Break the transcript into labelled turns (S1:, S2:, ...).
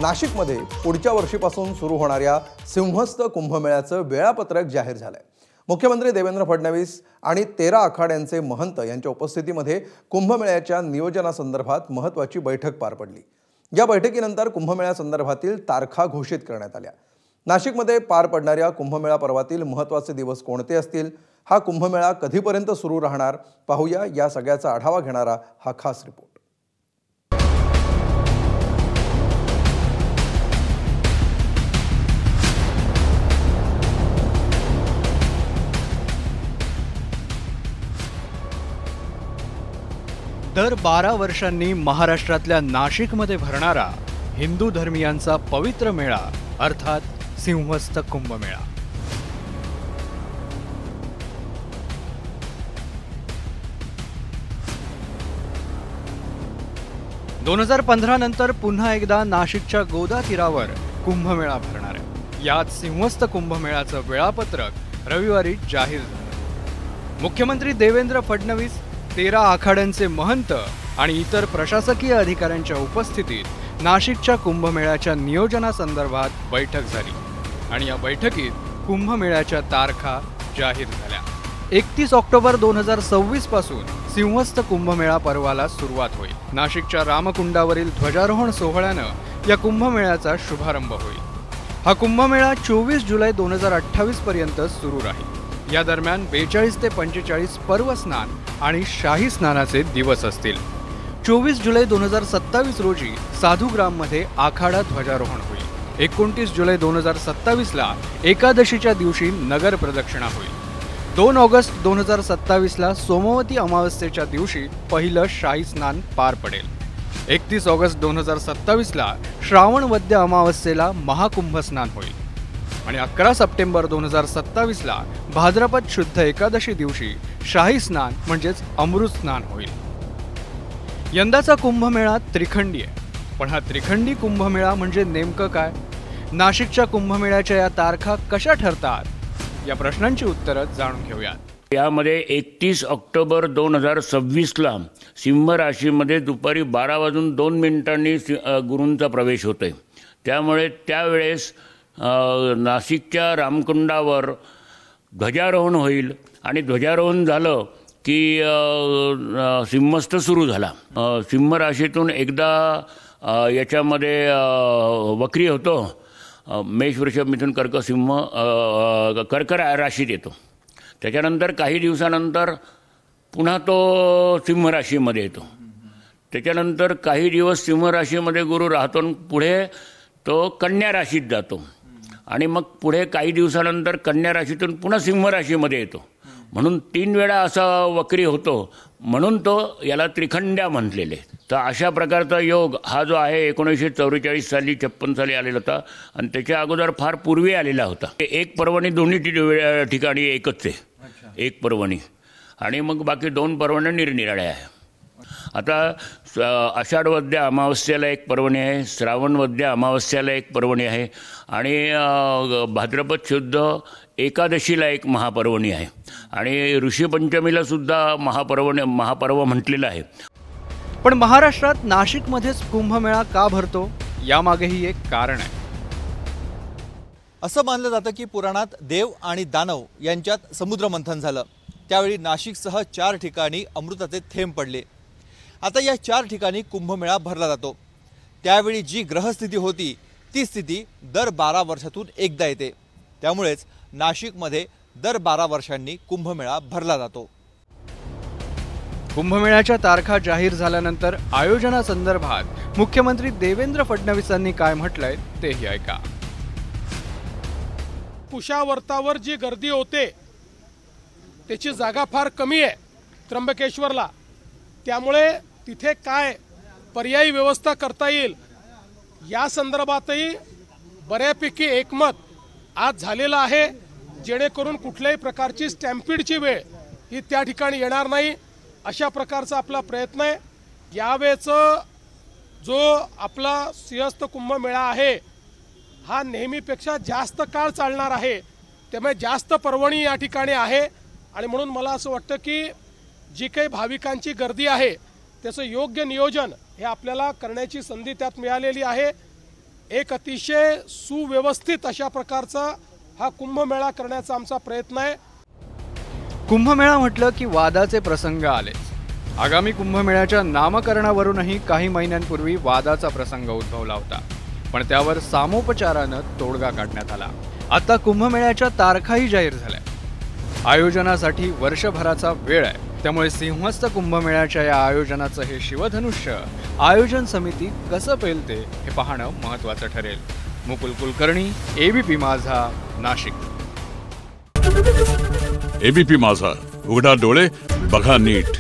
S1: नाशिकमध्ये पुढच्या वर्षीपासून सुरू होणाऱ्या सिंहस्थ कुंभमेळ्याचं वेळापत्रक जाहीर झालंय। मुख्यमंत्री देवेंद्र फडणवीस आणि 13 आखाड्यांचे महंत यांच्या उपस्थितीमध्ये कुंभमेळ्याच्या नियोजनासंदर्भात महत्त्वाची बैठक पार पडली। या बैठकीनंतर कुंभमेळ्यासंदर्भातील तारखा घोषित करण्यात आल्या। नाशिकमध्ये पार पडणाऱ्या कुंभमेळा पर्वातील महत्त्वाचे दिवस कोणते असतील, हा कुंभमेळा कधीपर्यंत सुरू राहणार, पाहूया या सगळ्याचा आढावा घेणारा हा खास रिपोर्ट।
S2: दर 12 वर्षांनी महाराष्ट्रातल्या नाशिकमध्ये भरणारा हिंदू धर्मियांचा पवित्र मेळा अर्थात सिंहस्थ कुंभमेळा। दोन 2015 नंतर पुन्हा एकदा नाशिकच्या गोदा तीरावर कुंभमेळा भरणार आहे। यात सिंहस्थ कुंभमेळ्याचं वेळापत्रक रविवारी जाहीर झालं। मुख्यमंत्री देवेंद्र फडणवीस, 13 आखाड्यांचे महंत आणि इतर प्रशासकीय अधिकाऱ्यांच्या उपस्थितीत नाशिकच्या कुंभमेळ्याच्या नियोजनासंदर्भात बैठक झाली आणि या बैठकीत कुंभमेळ्याच्या तारखा जाहीर झाल्या। 31 ऑक्टोबर 2026 पासून सिंहस्थ कुंभमेळा पर्वाला सुरुवात होईल। नाशिकच्या रामकुंडावरील ध्वजारोहण सोहळ्यानं या कुंभमेळ्याचा शुभारंभ होईल। हा कुंभमेळा 24 जुलै 2028 पर्यंत सुरू राहील। या दरम्यान 42 ते 45 पर्व स्नान आणि शाही स्नानाचे दिवस असतील। 24 जुलै 2027 रोजी साधुग्राममध्ये आखाडा ध्वजारोहण होईल। 29 जुलै 2027 ला एकादशीच्या दिवशी नगर प्रदक्षिणा होईल। 2 ऑगस्ट 2027 ला सोमवती अमावस्येच्या दिवशी पहिलं शाही स्नान पार पडेल। 31 ऑगस्ट 2027 ला श्रावण वद्य अमावस्येला महाकुंभ स्नान होईल आणि 11 सप्टेंबर 2027 ला भाद्रपद शुद्ध एकादशी दिवशी शाही स्नान म्हणजेच अमृत स्नान होईल। यंदाचा कुंभमेळा त्रिखंडी आहे, पण हा त्रिखंडी कुंभमेळा म्हणजे नेमकं काय? नाशिकच्या कुंभमेळ्याच्या या तारखा कशा ठरतात, या प्रश्नांची उत्तरं जाणून घेऊयात।
S3: यामध्ये 31 ऑक्टोबर 2026 ला सिंह राशीमध्ये दुपारी 12:02 गुरूंचा प्रवेश होतोय। त्यामुळे त्यावेळेस नाशिकच्या रामकुंडावर ध्वजारोहण होईल आणि ध्वजारोहण झालं की सिंहस्थ सुरू झाला। सिंह राशीतून एकदा याच्यामध्ये वक्री होतो, मेष वृषभ मिथुन कर्क सिंह कर्क राशीत येतो। त्याच्यानंतर काही दिवसानंतर पुन्हा तो सिंह राशीमध्ये येतो। त्याच्यानंतर काही दिवस सिंह राशीमध्ये गुरु राहतो, पुढे तो कन्या राशीत जातो आणि मग पुढे काही दिवसानंतर कन्या राशीतून पुन्हा सिंह राशीमध्ये येतो। म्हणून 3 वेळा असा वक्री होतो, म्हणून तो याला त्रिखंड्या म्हटलेले। तर अशा प्रकारचा योग हा जो आहे 1944 साली 56 साली आलेला होता आणि त्याच्या अगोदर फार पूर्वी आलेला होता। एक पर्वणी दोन्ही ठिकाणी एकच आहे, एक पर्वणी, आणि मग बाकी 2 पर्वण्या निरनिराळ्या आहे। आता आषाढ वद्य अमावस्येला एक पर्वणी आहे, श्रावण वद्य अमावस्येला एक पर्वणी आहे आणि भाद्रपद शुद्ध एकादशीला एक महापर्वणी आहे आणि ऋषीपंचमीला सुद्धा महापर्व म्हटलेलं आहे।
S2: पण महाराष्ट्रात नाशिकमध्येच कुंभमेळा का भरतो, यामागेही एक कारण आहे।
S4: असं मानलं जातं की पुराणात देव आणि दानव यांच्यात समुद्रमंथन झालं, त्यावेळी नाशिकसह 4 ठिकाणी अमृताचे थेंब पडले। आता या 4 ठिकाणी कुंभमेळा भरला जातो। त्यावेळी जी ग्रहस्थिती होती ती स्थिती दर 12 वर्षातून एकदा येते। त्यामुळेच नाशिकमध्ये दर 12 वर्षांनी कुंभमेळा भरला जातो।
S2: कुंभमेळ्याच्या तारखा जाहीर झाल्यानंतर आयोजनासंदर्भात मुख्यमंत्री देवेंद्र फडणवीसांनी काय म्हटलंय तेही ऐका।
S5: कुशावर्तावर जी गर्दी होते त्याची जागा फार कमी आहे त्र्यंबकेश्वरला, त्यामुळे तिथे काय पर्यायी व्यवस्था करता येईल या संदर्भातही बऱ्यापैकी एकमत आज झालेलं आहे, जेणेकरून कुठल्याही प्रकारची स्टॅम्पिडची वेळ ही त्या ठिकाणी येणार नाही अशा प्रकारचा आपला प्रयत्न आहे। यावेळेचं जो आपला सिंहस्थ कुंभमेळा आहे हा नेहमीपेक्षा जास्त काळ चालणार आहे, त्यामुळे जास्त पर्वणी या ठिकाणी आहे आणि म्हणून मला असं वाटतं की जी काही भाविकांची गर्दी आहे त्याचं योग्य नियोजन हे आपल्याला करण्याची संधी त्यात मिळालेली आहे। एक अतिशय सुव्यवस्थित अशा प्रकारचा हा कुंभमेळा करण्याचा आमचा प्रयत्न आहे.
S2: कुंभमेळा म्हटलं की वादाचे प्रसंग आलेच. आगामी कुंभमेळ्याच्या नामकरणावरूनही काही महिन्यांपूर्वी वादाचा प्रसंग उद्भवला होता, पण त्यावर सामोपचारानं तोडगा काढण्यात आला. आता कुंभमेळ्याच्या तारखाही जाहीर झाल्या. आयोजनासाठी वर्षभराचा वेळ आहे, त्यामुळे सिंहस्थ कुंभमेळ्याच्या या आयोजनाचं हे शिवधनुष्य आयोजन समिती कसं पेलते हे पाहणं महत्त्वाचं ठरेल. मुकुल कुलकर्णी, एबीपी माझा, नाशिक.
S6: एबीपी माझा, उघडा डोळे बघा नीट.